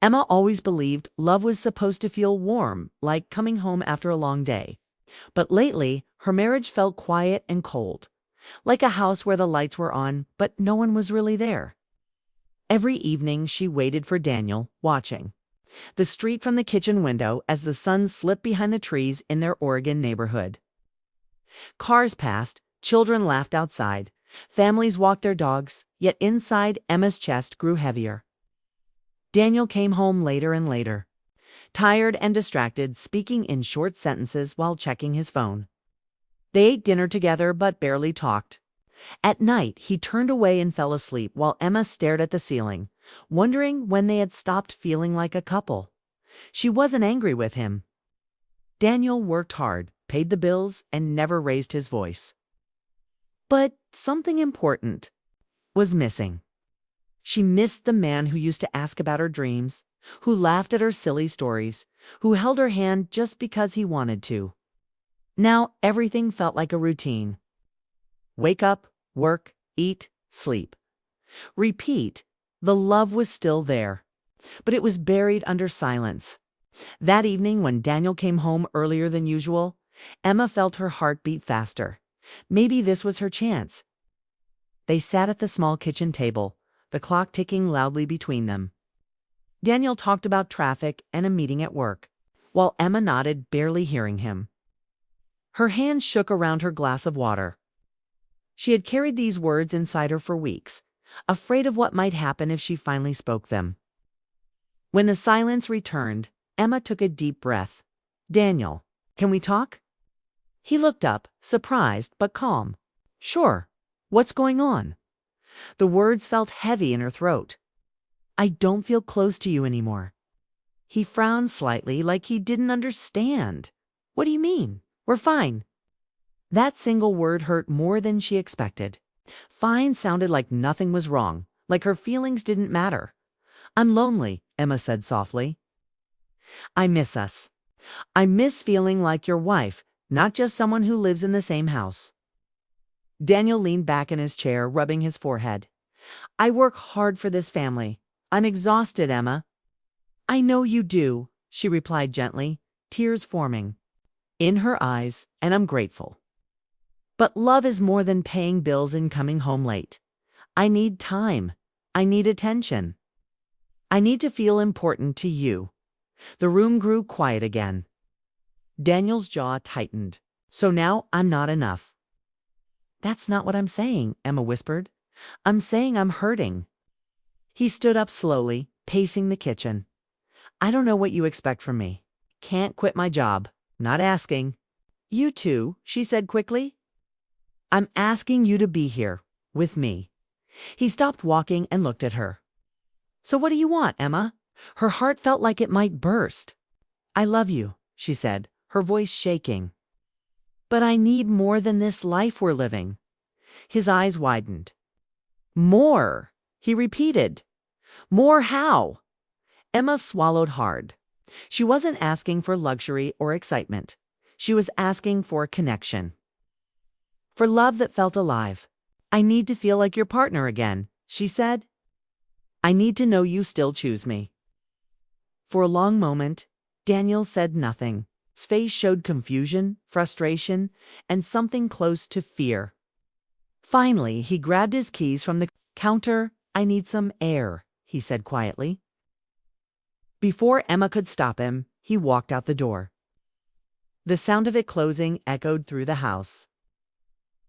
Emma always believed love was supposed to feel warm, like coming home after a long day. But lately, her marriage felt quiet and cold, like a house where the lights were on, but no one was really there. Every evening, she waited for Daniel, watching the street from the kitchen window as the sun slipped behind the trees in their Oregon neighborhood. Cars passed, children laughed outside, families walked their dogs, yet inside Emma's chest grew heavier. Daniel came home later and later, tired and distracted, speaking in short sentences while checking his phone. They ate dinner together but barely talked. At night, he turned away and fell asleep while Emma stared at the ceiling, wondering when they had stopped feeling like a couple. She wasn't angry with him. Daniel worked hard, paid the bills, and never raised his voice. But something important was missing. She missed the man who used to ask about her dreams, who laughed at her silly stories, who held her hand just because he wanted to. Now everything felt like a routine. Wake up, work, eat, sleep. Repeat. The love was still there, but it was buried under silence. That evening, when Daniel came home earlier than usual, Emma felt her heart beat faster. Maybe this was her chance. They sat at the small kitchen table, the clock ticking loudly between them. Daniel talked about traffic and a meeting at work, while Emma nodded, barely hearing him. Her hands shook around her glass of water. She had carried these words inside her for weeks, afraid of what might happen if she finally spoke them. When the silence returned, Emma took a deep breath. "Daniel, can we talk?" He looked up, surprised but calm. "Sure. What's going on?" The words felt heavy in her throat. "I don't feel close to you anymore." He frowned slightly, like he didn't understand. "What do you mean? We're fine." That single word hurt more than she expected. Fine sounded like nothing was wrong, like her feelings didn't matter. "I'm lonely," Emma said softly. "I miss us. I miss feeling like your wife, not just someone who lives in the same house." Daniel leaned back in his chair, rubbing his forehead. "I work hard for this family. I'm exhausted, Emma." "I know you do," she replied gently, tears forming in her eyes, "and I'm grateful. But love is more than paying bills and coming home late. I need time. I need attention. I need to feel important to you." The room grew quiet again. Daniel's jaw tightened. "So now I'm not enough." "That's not what I'm saying," Emma whispered. "I'm saying I'm hurting." He stood up slowly, pacing the kitchen. "I don't know what you expect from me. Can't quit my job. Not asking." "You too," she said quickly. "I'm asking you to be here, with me." He stopped walking and looked at her. "So what do you want, Emma?" Her heart felt like it might burst. "I love you," she said, her voice shaking. "But I need more than this life we're living." His eyes widened. "More," he repeated. "More how?" Emma swallowed hard. She wasn't asking for luxury or excitement. She was asking for connection. For love that felt alive. "I need to feel like your partner again," she said. "I need to know you still choose me." For a long moment, Daniel said nothing. His face showed confusion, frustration, and something close to fear. Finally, he grabbed his keys from the counter. "I need some air," he said quietly. Before Emma could stop him, he walked out the door. The sound of it closing echoed through the house.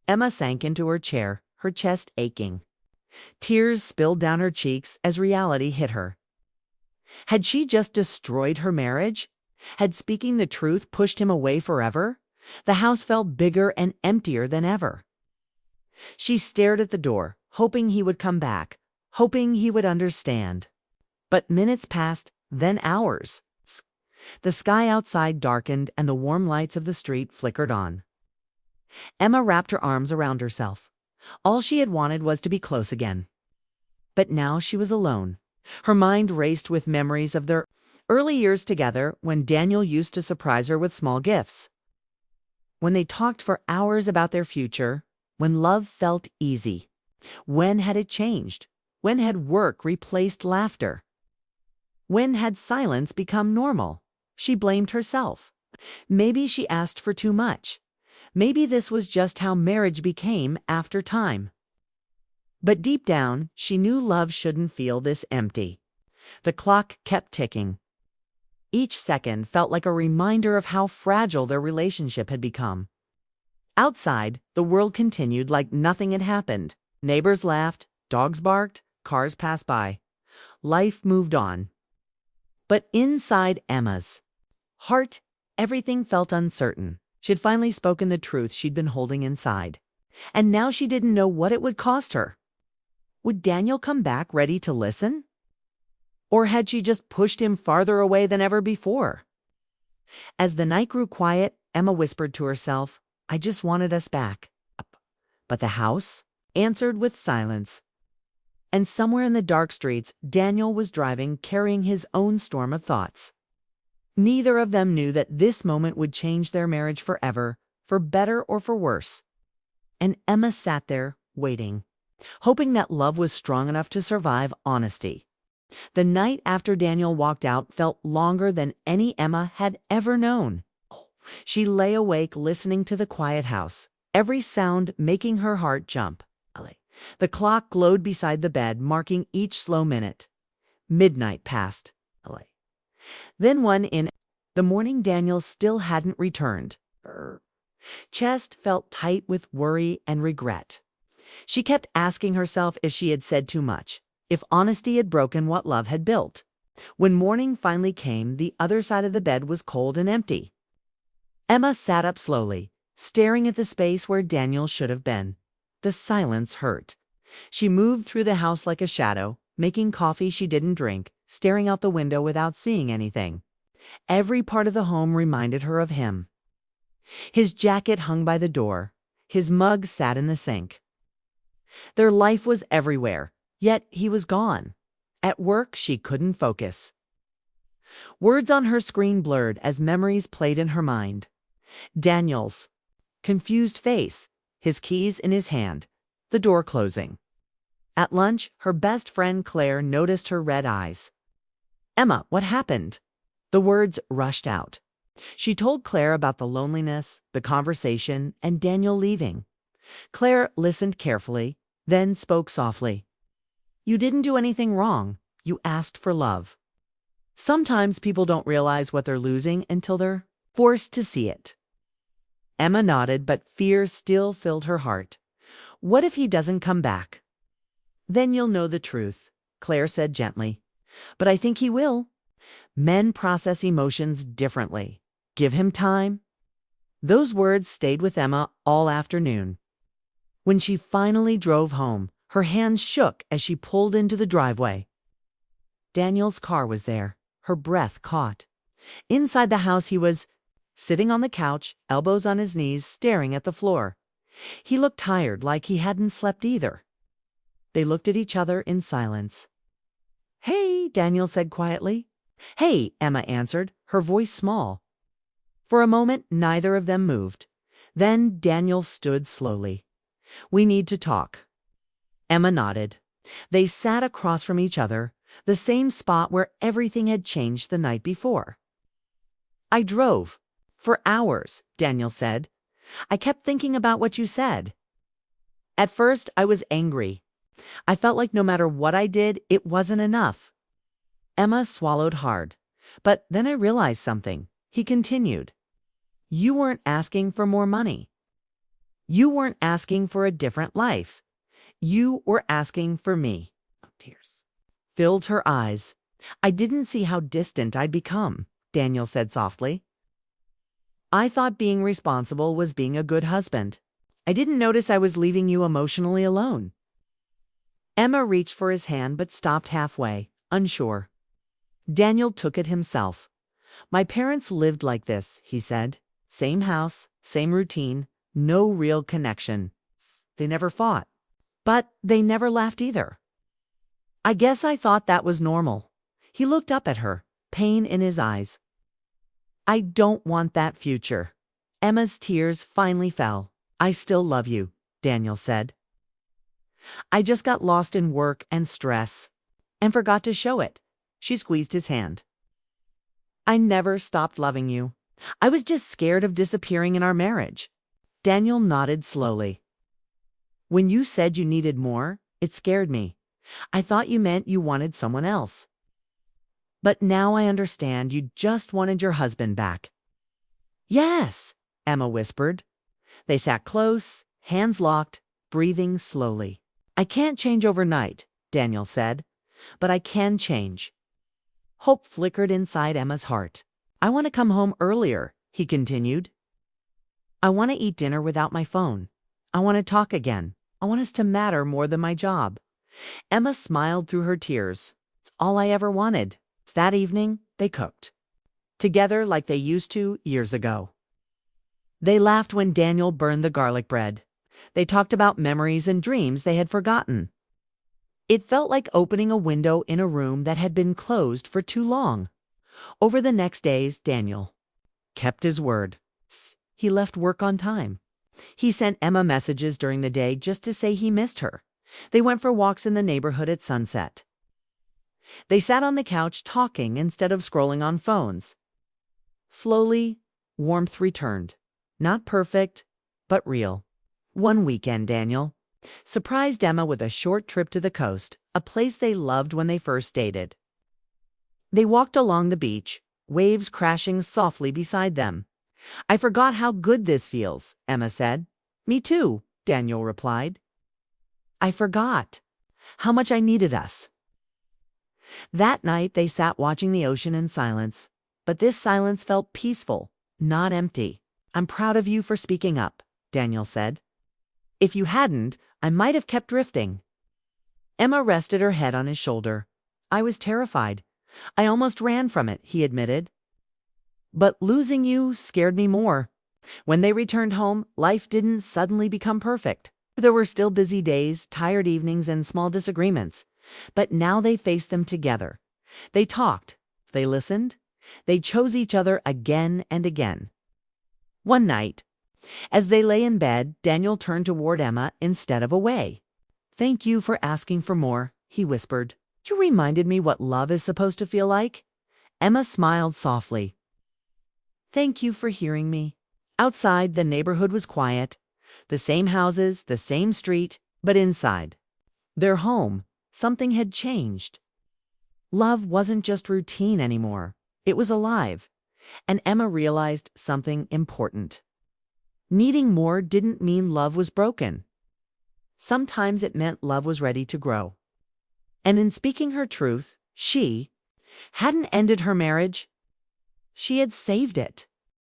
Emma sank into her chair, her chest aching. Tears spilled down her cheeks as reality hit her. Had she just destroyed her marriage? Had speaking the truth pushed him away forever? The house felt bigger and emptier than ever. She stared at the door, hoping he would come back, hoping he would understand. But minutes passed, then hours. The sky outside darkened and the warm lights of the street flickered on. Emma wrapped her arms around herself. All she had wanted was to be close again. But now she was alone. Her mind raced with memories of their early years together, when Daniel used to surprise her with small gifts. When they talked for hours about their future, when love felt easy. When had it changed? When had work replaced laughter? When had silence become normal? She blamed herself. Maybe she asked for too much. Maybe this was just how marriage became after time. But deep down, she knew love shouldn't feel this empty. The clock kept ticking. Each second felt like a reminder of how fragile their relationship had become. Outside, the world continued like nothing had happened. Neighbors laughed, dogs barked, cars passed by. Life moved on. But inside Emma's heart, everything felt uncertain. She had finally spoken the truth she'd been holding inside. And now she didn't know what it would cost her. Would Daniel come back ready to listen? Or had she just pushed him farther away than ever before? As the night grew quiet, Emma whispered to herself, "I just wanted us back." But the house answered with silence. And somewhere in the dark streets, Daniel was driving, carrying his own storm of thoughts. Neither of them knew that this moment would change their marriage forever, for better or for worse. And Emma sat there, waiting, hoping that love was strong enough to survive honesty. The night after Daniel walked out felt longer than any Emma had ever known. She lay awake listening to the quiet house, every sound making her heart jump. The clock glowed beside the bed, marking each slow minute. Midnight passed. Then one in the morning, Daniel still hadn't returned. Her chest felt tight with worry and regret. She kept asking herself if she had said too much, if honesty had broken what love had built. When morning finally came, the other side of the bed was cold and empty. Emma sat up slowly, staring at the space where Daniel should have been. The silence hurt. She moved through the house like a shadow, making coffee she didn't drink, staring out the window without seeing anything. Every part of the home reminded her of him. His jacket hung by the door. His mug sat in the sink. Their life was everywhere, yet he was gone. At work, she couldn't focus. Words on her screen blurred as memories played in her mind. Daniel's confused face, his keys in his hand, the door closing. At lunch, her best friend Claire noticed her red eyes. "Emma, what happened?" The words rushed out. She told Claire about the loneliness, the conversation, and Daniel leaving. Claire listened carefully, then spoke softly. "You didn't do anything wrong. You asked for love." Sometimes people don't realize what they're losing until they're forced to see it. Emma nodded, but fear still filled her heart. What if he doesn't come back? "Then you'll know the truth," Claire said gently. "But I think he will. Men process emotions differently. Give him time." Those words stayed with Emma all afternoon. When she finally drove home, her hands shook as she pulled into the driveway. Daniel's car was there, her breath caught. Inside the house, he was sitting on the couch, elbows on his knees, staring at the floor. He looked tired, like he hadn't slept either. They looked at each other in silence. "Hey," Daniel said quietly. "Hey," Emma answered, her voice small. For a moment, neither of them moved. Then Daniel stood slowly. "We need to talk." Emma nodded. They sat across from each other, the same spot where everything had changed the night before. "I drove. For hours," Daniel said. "I kept thinking about what you said. At first, I was angry. I felt like no matter what I did, it wasn't enough." Emma swallowed hard. "But then I realized something," he continued. "You weren't asking for more money. You weren't asking for a different life. You were asking for me." Tears filled her eyes. "I didn't see how distant I'd become," Daniel said softly. "I thought being responsible was being a good husband. I didn't notice I was leaving you emotionally alone." Emma reached for his hand but stopped halfway, unsure. Daniel took it himself. "My parents lived like this," he said. "Same house, same routine, no real connection. They never fought. But they never laughed either. I guess I thought that was normal." He looked up at her, pain in his eyes. "I don't want that future." Emma's tears finally fell. "I still love you," Daniel said. "I just got lost in work and stress and forgot to show it. She squeezed his hand. I never stopped loving you. I was just scared of disappearing in our marriage. Daniel nodded slowly. When you said you needed more, it scared me. I thought you meant you wanted someone else. But now I understand you just wanted your husband back. Yes, Emma whispered. They sat close, hands locked, breathing slowly. I can't change overnight, Daniel said, but I can change. Hope flickered inside Emma's heart. I want to come home earlier, he continued. I want to eat dinner without my phone. I want to talk again. I want us to matter more than my job. Emma smiled through her tears. It's all I ever wanted. That evening, they cooked. Together like they used to years ago. They laughed when Daniel burned the garlic bread. They talked about memories and dreams they had forgotten. It felt like opening a window in a room that had been closed for too long. Over the next days, Daniel kept his word. He left work on time. He sent Emma messages during the day just to say he missed her. They went for walks in the neighborhood at sunset. They sat on the couch talking instead of scrolling on phones. Slowly, warmth returned. Not perfect, but real. One weekend, Daniel surprised Emma with a short trip to the coast, a place they loved when they first dated. They walked along the beach, waves crashing softly beside them. I forgot how good this feels, Emma said. Me too, Daniel replied. I forgot how much I needed us. That night they sat watching the ocean in silence, but this silence felt peaceful, not empty. I'm proud of you for speaking up, Daniel said. If you hadn't, I might have kept drifting. Emma rested her head on his shoulder. I was terrified. I almost ran from it, he admitted. But losing you scared me more. When they returned home, life didn't suddenly become perfect. There were still busy days, tired evenings, and small disagreements. But now they faced them together. They talked. They listened. They chose each other again and again. One night, as they lay in bed, Daniel turned toward Emma instead of away. Thank you for asking for more, he whispered. You reminded me what love is supposed to feel like. Emma smiled softly. Thank you for hearing me. Outside, the neighborhood was quiet. The same houses, the same street, but inside their home, something had changed. Love wasn't just routine anymore. It was alive. And Emma realized something important. Needing more didn't mean love was broken. Sometimes it meant love was ready to grow. And in speaking her truth, she hadn't ended her marriage. She had saved it.